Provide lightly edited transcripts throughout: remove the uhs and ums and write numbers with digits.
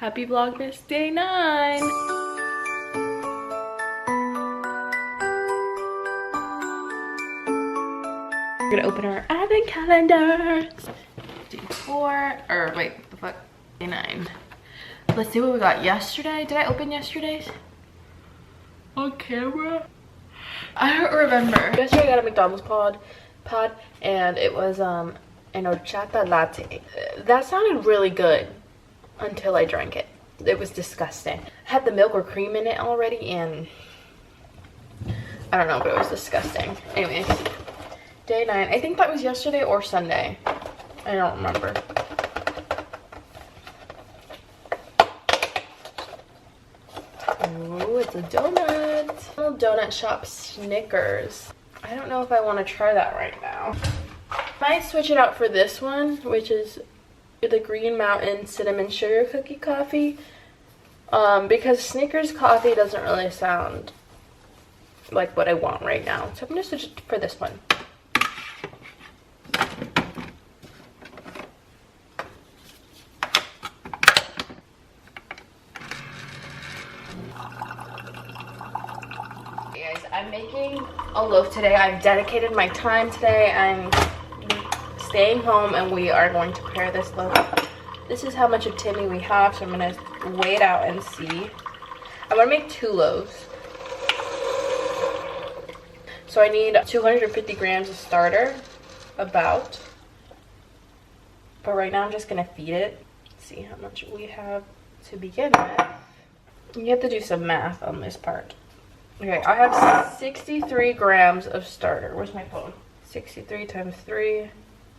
Happy Vlogmas Day 9! We're gonna open our advent calendar. Day 4, or wait, the fuck? Day 9. Let's see what we got yesterday. Did I open yesterday's? On camera? I don't remember. Yesterday I got a McDonald's pod and it was an horchata latte. That sounded really good until I drank it. It was disgusting. It had the milk or cream in it already and I don't know, but it was disgusting. Anyways, day 9. I think that was yesterday or Sunday. I don't remember. Ooh, it's a donut. Little donut shop Snickers. I don't know if I want to try that right now. Might switch it out for this one, which is the Green Mountain Cinnamon Sugar Cookie Coffee. Because Snickers coffee doesn't really sound like what I want right now. So I'm going to switch it for this one. I'm making a loaf today. I've dedicated my time today. I'm staying home and we are going to prepare this loaf. This is how much of Timmy we have, so I'm going to weigh it out and see. I want to make 2 loaves. So I need 250 grams of starter, about. But right now I'm just going to feed it. See how much we have to begin with. You have to do some math on this part. Okay, I have 63 grams of starter. Where's my phone? 63 times 3,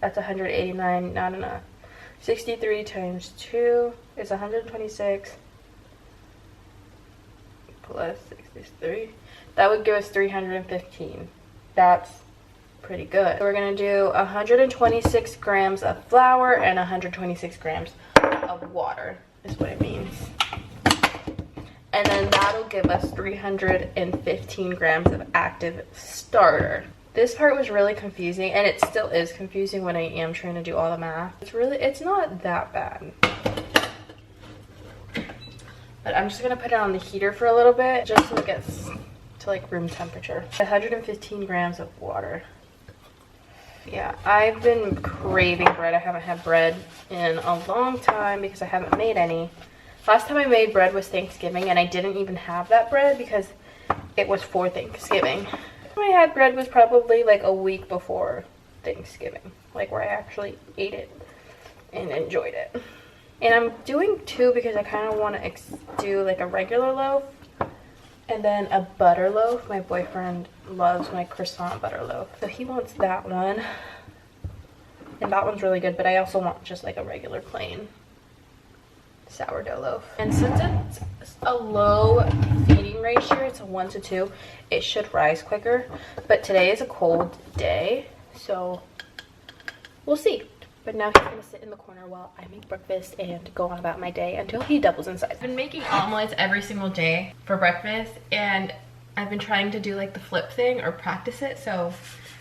that's 189, not enough. 63 times 2 is 126 plus 63. That would give us 315. That's pretty good. So we're gonna do 126 grams of flour and 126 grams of water, is what it means. And then that'll give us 315 grams of active starter. This part was really confusing, and it still is confusing when I am trying to do all the math. It's not that bad. But I'm just gonna put it on the heater for a little bit, just so it gets to like room temperature. 115 grams of water. Yeah, I've been craving bread. I haven't had bread in a long time because I haven't made any. Last time I made bread was Thanksgiving, and I didn't even have that bread because it was for Thanksgiving. When I had bread was probably like a week before Thanksgiving, like where I actually ate it and enjoyed it. And I'm doing 2 because I kind of want to do like a regular loaf and then a butter loaf. My boyfriend loves my croissant butter loaf, so he wants that one. And that one's really good, but I also want just like a regular plain sourdough loaf. And since it's a low feeding ratio, it's a 1 to 2, it should rise quicker. But today is a cold day, so we'll see. But now he's gonna sit in the corner while I make breakfast and go on about my day until he doubles inside. I've been making omelets every single day for breakfast, and I've been trying to do like the flip thing or practice it. So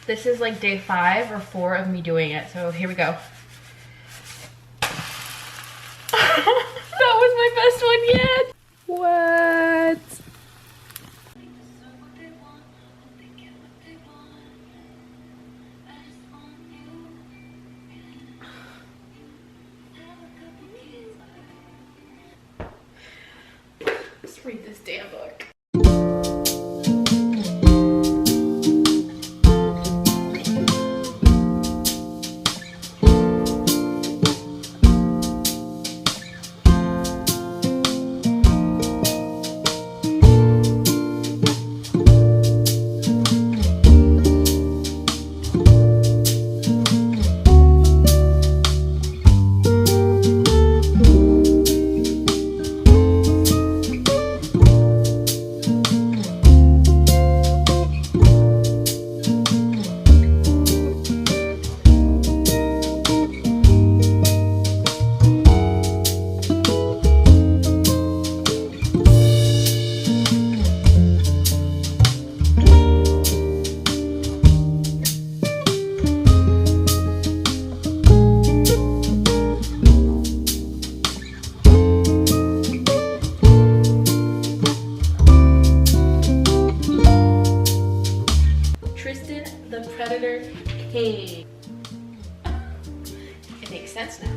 this is like day 5 or 4 of me doing it. So here we go. That was my best one yet. What? Let's read this damn book. It makes sense now.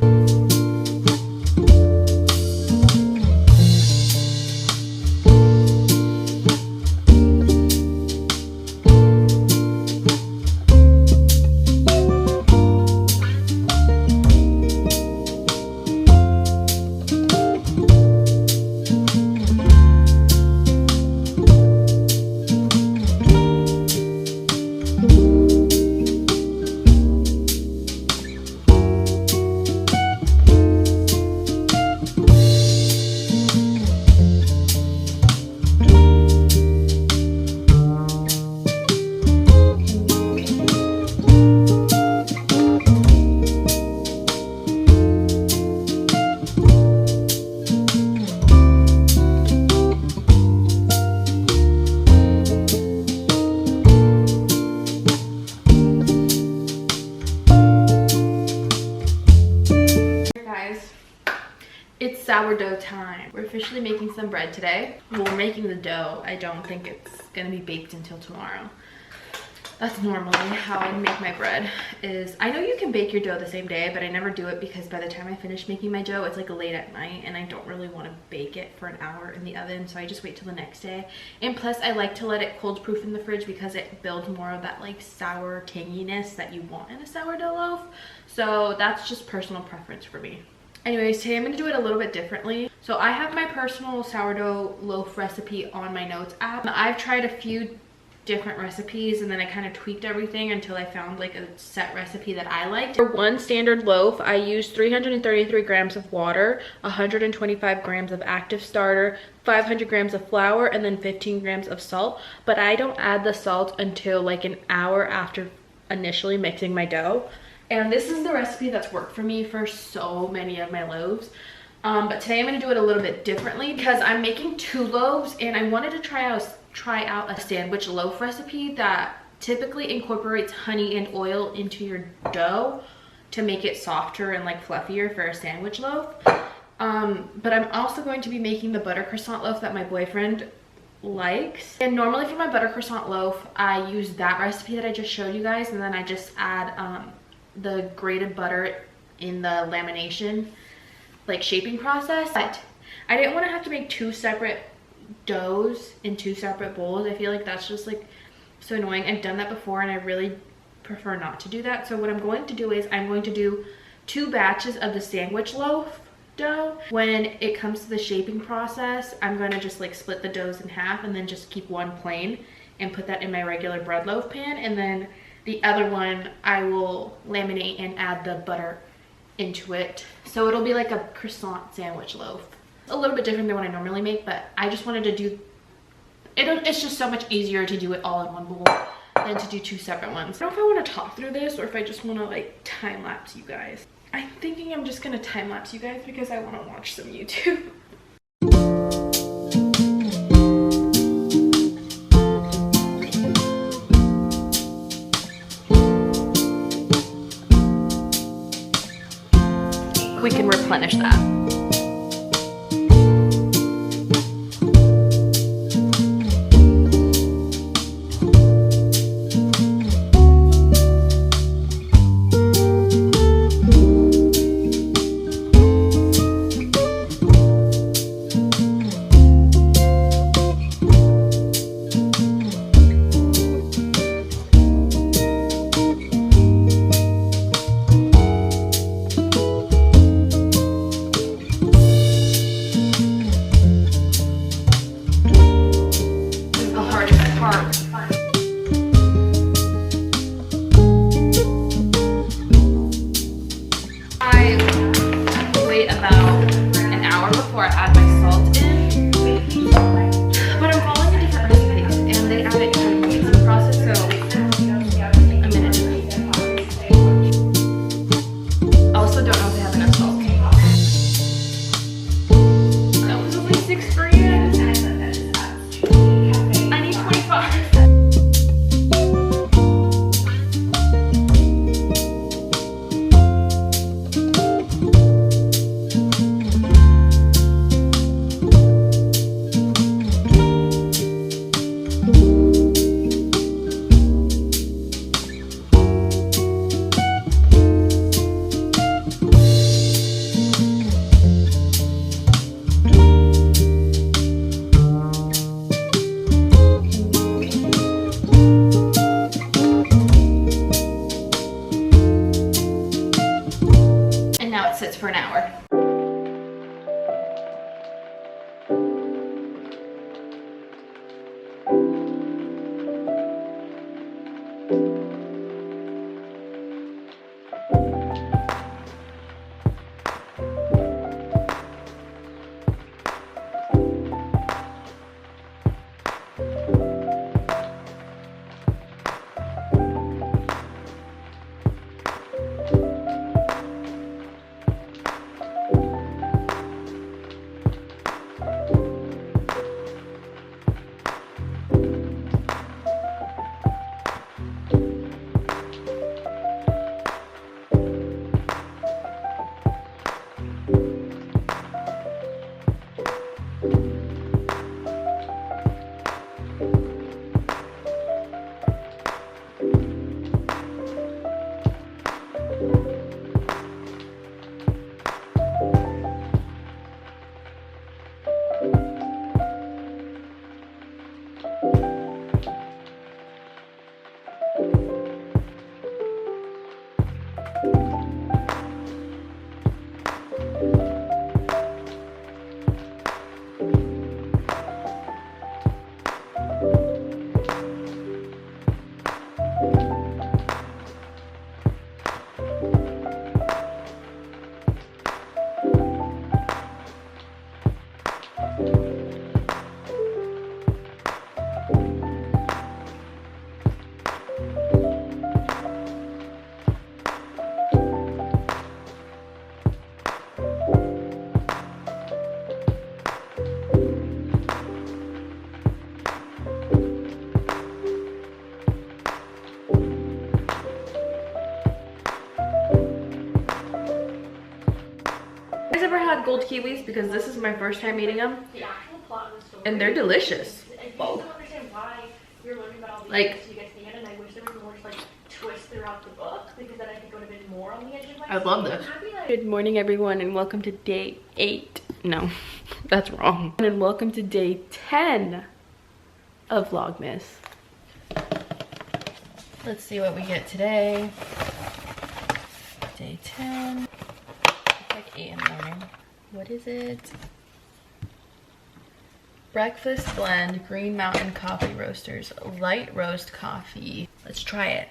It's sourdough time. We're officially making some bread today. Well, we're making the dough. I don't think it's gonna be baked until tomorrow. That's normally how I make my bread. Is I know you can bake your dough the same day, but I never do it because by the time I finish making my dough, it's like late at night and I don't really want to bake it for an hour in the oven, so I just wait till the next day. And plus I like to let it cold proof in the fridge because it builds more of that like sour tanginess that you want in a sourdough loaf. So that's just personal preference for me. Anyways, today I'm going to do it a little bit differently. So I have my personal sourdough loaf recipe on my notes app. I've tried a few different recipes and then I kind of tweaked everything until I found like a set recipe that I liked. For one standard loaf, I used 333 grams of water, 125 grams of active starter, 500 grams of flour, and then 15 grams of salt. But I don't add the salt until like an hour after initially mixing my dough. And this is the recipe that's worked for me for so many of my loaves. But today I'm going to do it a little bit differently because I'm making 2 loaves and I wanted to try out a sandwich loaf recipe that typically incorporates honey and oil into your dough to make it softer and like fluffier for a sandwich loaf. But I'm also going to be making the butter croissant loaf that my boyfriend likes. And normally for my butter croissant loaf, I use that recipe that I just showed you guys, and then I just add the grated butter in the lamination like shaping process. But I didn't want to have to make 2 separate doughs in 2 separate bowls. I feel like that's just like so annoying. I've done that before and I really prefer not to do that. So what I'm going to do is I'm going to do 2 batches of the sandwich loaf dough. When it comes to the shaping process, I'm going to just like split the doughs in half and then just keep one plain and put that in my regular bread loaf pan, and then the other one I will laminate and add the butter into it. So it'll be like a croissant sandwich loaf. A little bit different than what I normally make, but I just wanted to do it. It's just so much easier to do it all in one bowl than to do 2 separate ones. I don't know if I want to talk through this or if I just want to like time lapse you guys. I'm thinking I'm just gonna time lapse you guys because I want to watch some YouTube. We can replenish that. Ever had gold kiwis? Because this is my first time eating them, and they're delicious. Both. Like, I love this. Good morning, everyone, and welcome to day 8. No, that's wrong. And welcome to day 10 of Vlogmas. Let's see what we get today. Day 10. Like 8 in the morning. What is it? Breakfast blend, Green Mountain Coffee Roasters, light roast coffee. Let's try it.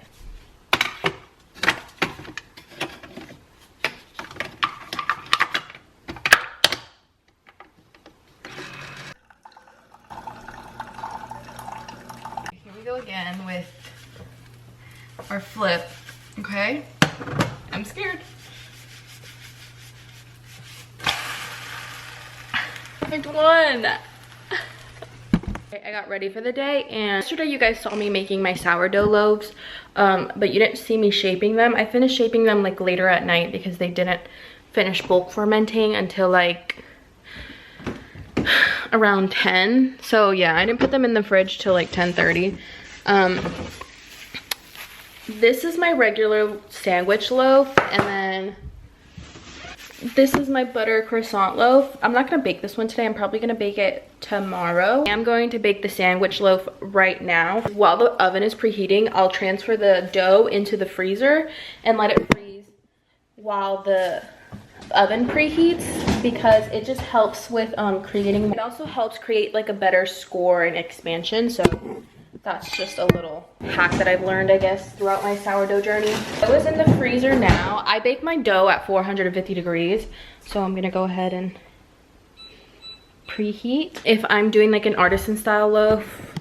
Here we go again with our flip. Okay, I'm scared. Perfect one. I got ready for the day, and yesterday you guys saw me making my sourdough loaves, but you didn't see me shaping them. I finished shaping them like later at night because they didn't finish bulk fermenting until like around 10. So yeah, I didn't put them in the fridge till like 10:30. This is my regular sandwich loaf, and then this is my butter croissant loaf. I'm not gonna bake this one today. I'm probably gonna bake it tomorrow. I'm going to bake the sandwich loaf right now. While the oven is preheating, I'll transfer the dough into the freezer and let it freeze while the oven preheats, because it just helps with creating, it also helps create like a better score and expansion. So that's just a little hack that I've learned, I guess, throughout my sourdough journey. It was in the freezer now. I bake my dough at 450 degrees. So I'm gonna go ahead and preheat. If I'm doing like an artisan style loaf,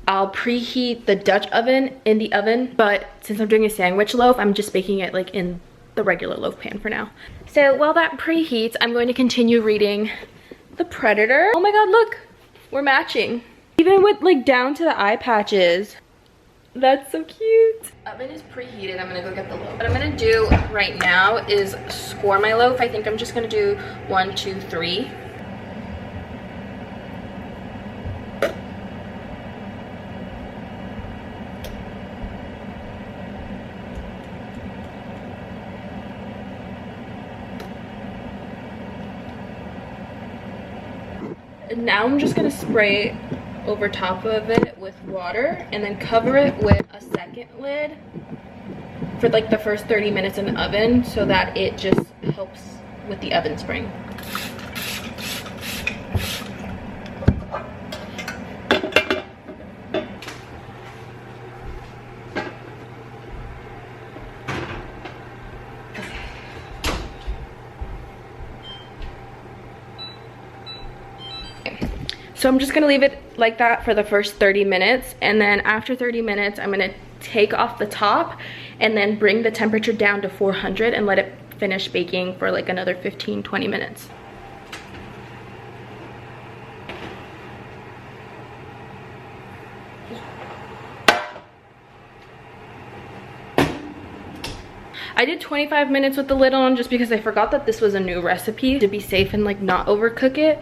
I'll preheat the Dutch oven in the oven. But since I'm doing a sandwich loaf, I'm just baking it like in the regular loaf pan for now. So while that preheats, I'm going to continue reading The Predator. Oh my God, look, we're matching. Even with like down to the eye patches. That's so cute. Oven is preheated. I'm gonna go get the loaf. What I'm gonna do right now is score my loaf. I think I'm just gonna do 1, 2, 3. And now I'm just gonna spray over top of it with water and then cover it with a second lid for like the first 30 minutes in the oven, so that it just helps with the oven spring. So I'm just gonna leave it like that for the first 30 minutes. And then after 30 minutes, I'm gonna take off the top and then bring the temperature down to 400 and let it finish baking for like another 15-20 minutes. I did 25 minutes with the lid on just because I forgot that this was a new recipe to be safe and like not overcook it.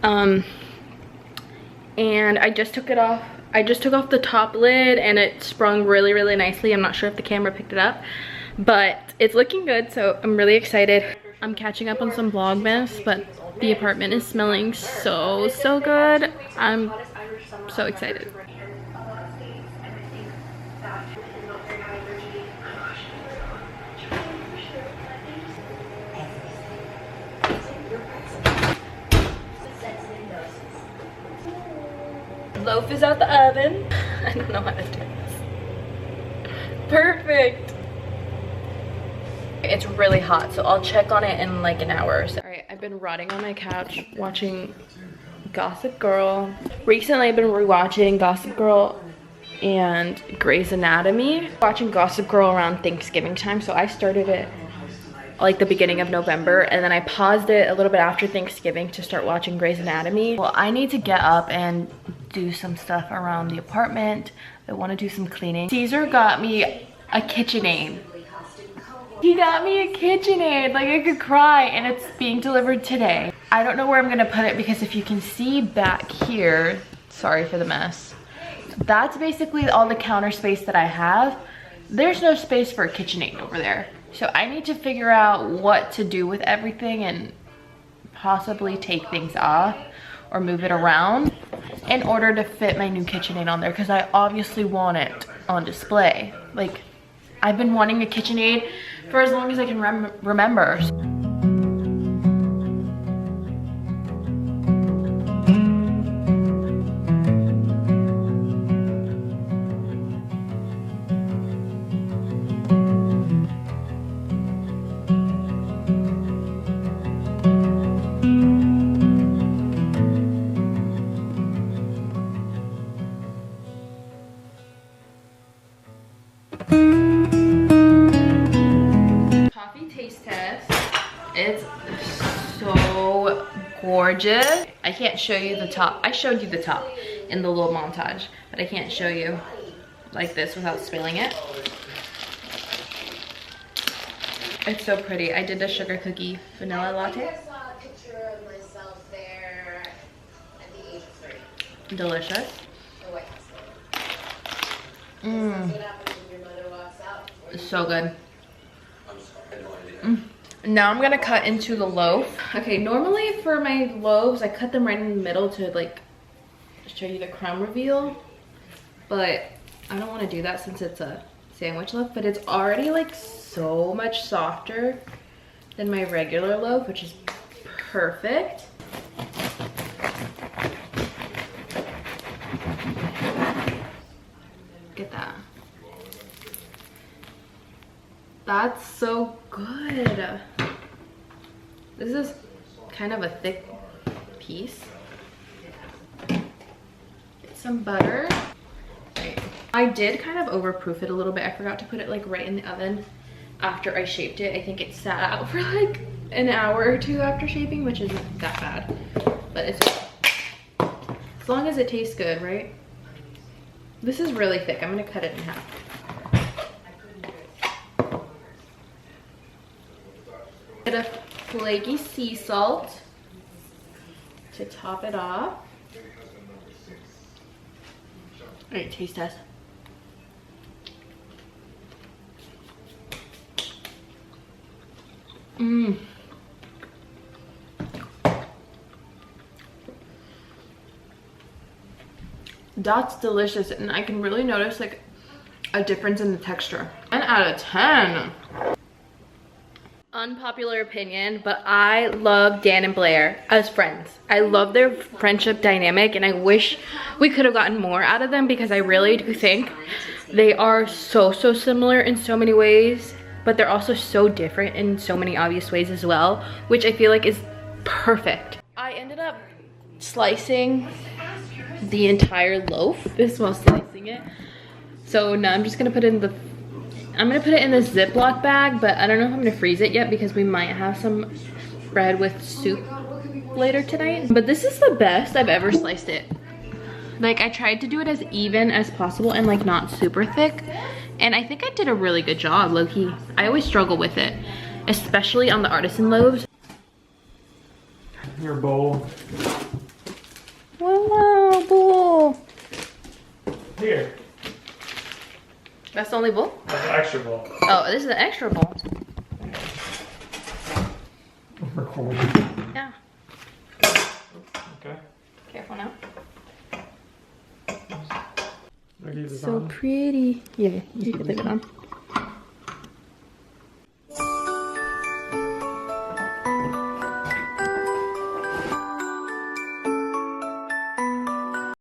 And I just took it off. I just took off the top lid and it sprung really, really nicely. I'm not sure if the camera picked it up, but it's looking good, so I'm really excited. I'm catching up on some vlogmas, but the apartment is smelling so, so good. I'm so excited. Loaf is out the oven. I don't know how to do this. Perfect. It's really hot, so I'll check on it in like an hour or so. All right, I've been rotting on my couch watching Gossip Girl. Recently, I've been rewatching Gossip Girl and Grey's Anatomy. Watching Gossip Girl around Thanksgiving time, so I started it like the beginning of November, and then I paused it a little bit after Thanksgiving to start watching Grey's Anatomy. Well, I need to get up and do some stuff around the apartment. I want to do some cleaning. Caesar got me a KitchenAid. He got me a KitchenAid, like I could cry, and it's being delivered today. I don't know where I'm gonna put it because if you can see back here, sorry for the mess, that's basically all the counter space that I have. There's no space for a KitchenAid over there. So I need to figure out what to do with everything and possibly take things off or move it around in order to fit my new KitchenAid on there, because I obviously want it on display. Like, I've been wanting a KitchenAid for as long as I can remember. Taste test. It's so gorgeous. I can't show you the top. I showed you the top in the little montage, but I can't show you like this without spilling it. It's so pretty. I did a sugar cookie vanilla latte. I saw a picture of myself there at the age of 3. Delicious. The White House. Mmm. What happens when your mother walks out? It's so good. Now I'm gonna cut into the loaf. Okay, normally for my loaves, I cut them right in the middle to like show you the crumb reveal, but I don't want to do that since it's a sandwich loaf. But it's already like so much softer than my regular loaf, which is perfect. Get that. That's so good. This is kind of a thick piece. Get some butter. Right. I did kind of overproof it a little bit. I forgot to put it like right in the oven after I shaped it. I think it sat out for like an hour or two after shaping, which isn't that bad. But it's as long as it tastes good, right? This is really thick. I'm gonna cut it in half. Bit of flaky sea salt to top it off. All right, taste test. Mmm. That's delicious, and I can really notice like a difference in the texture. 10 out of 10. Unpopular opinion, but I love Dan and Blair as friends. I love their friendship dynamic, and I wish we could have gotten more out of them because I really do think they are so similar in so many ways, but they're also so different in so many obvious ways as well, which I feel like is perfect. I ended up slicing the entire loaf. This was slicing it. So now I'm just gonna put it in the this Ziploc bag, but I don't know if I'm gonna freeze it yet because we might have some bread with soup later tonight. But this is the best I've ever sliced it. Like, I tried to do it as even as possible and like not super thick, And I think I did a really good job, low-key. I always struggle with it, especially on the artisan loaves. Your bowl. Wow, bowl. Here. That's the only bowl? That's an extra bowl. Oh, this is an extra bowl. Recording. Yeah. Okay. Careful now. I leave this So on. pretty. Yeah, you can leave it on.